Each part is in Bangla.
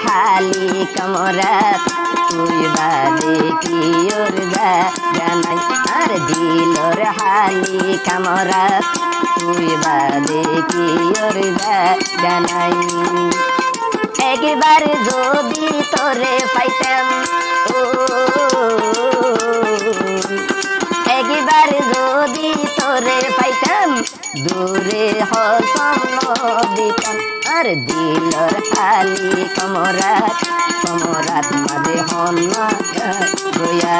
হালি কামরাত তুই বাদে কি ওর জানাই আর দিলর হালি কামরাত তুই বাদে কি ওর জানাই একবার যদি তোরে পাইতাম একবার যদি তোরে পাইতাম দূরে হসম দিতাম আর দিলর হালি কামরাত কামরাত মাঝে হন্না গয়া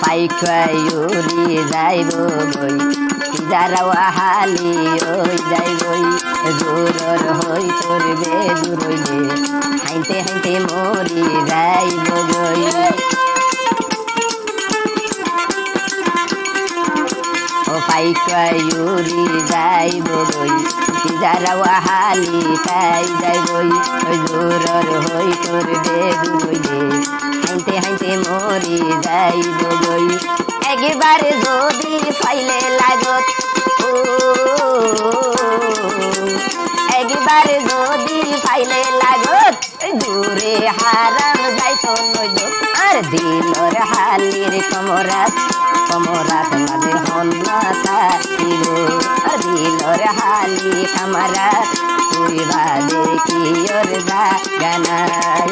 পাইখায়ুরি যাইব গই যারা হালি ওই যাইবই দূরর হই তোর বেদুর হইলে হাইতে হাইতে মরি যাইব গই পাইখায়ুরি যাইব গই যারা হালি তাই যাইবই দূরর হই তোর বেদুর হইলে হাইতে হাইতে মরি যাইব গই একবার যদি পাইলে লাগত একবার যদি পাইলে লাগত দূরে হারাম যাইত নইদ আর দিলর হালির কামরাত কামরাত মাঝে হন্না থাকিব আর দিলর হালি কামরাত তুই বাদে কি ওর জানাই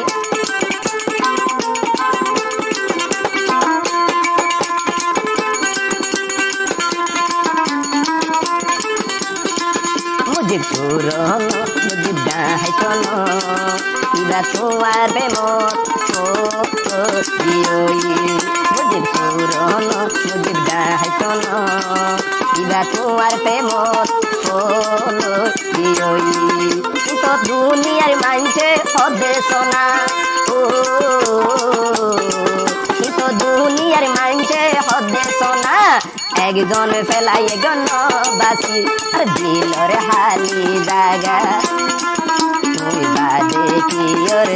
মুজিব পুরন মুজিব ডাহাইতন ইবা তোমার বেমত মুজিব পুরন মুজিব ডাহাইতন ইবা তোমার প্রেমত তো দুনিয়ার মানছে হদে সোনা তো দুনিয়ার মানছে হদে সোনা একজন ফেলাই একজন বাসি আর দিলর হালি জাগা তুই বাদে কি ওর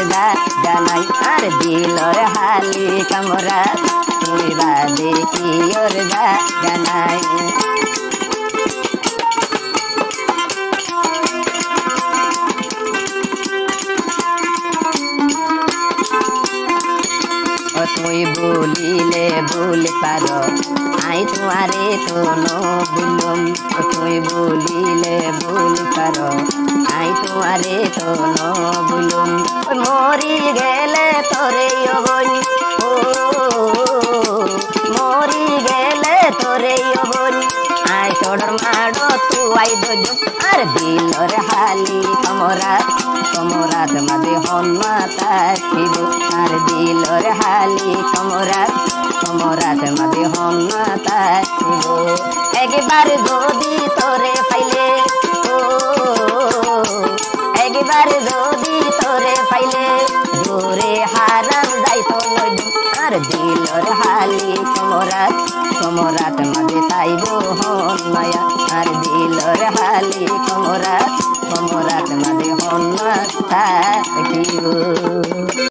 জানাই আর দিলর হালি কামরাত তুই বাদে কি ওর জানাই তুই বলিলে ভুল পার আই তোমারে তো বুলুম তুই বলিলে ভুল পার আই তোমারে তো বুলুম মরি গেলে তোরে বোন মরি গেলে তোরে বোন আই তোড়র মাড়ো তুই দোজ আর দিলর হালি কামরাত কামরাত মাঝে হন্না থাকিব আর দিলর হালি কামরাত কামরাত মাঝে হন্না থাকিব একবার যদি তোরে পাইলে একবার যদি তোরে পাইলে দূরে হারাম যাইত নইদ আর দিলর হালি কামরাত কামরাত মাঝে চাইব হন্নায়া আর দিলর হালি কামরাত কামরাত মাঝে হন্না থাকিব।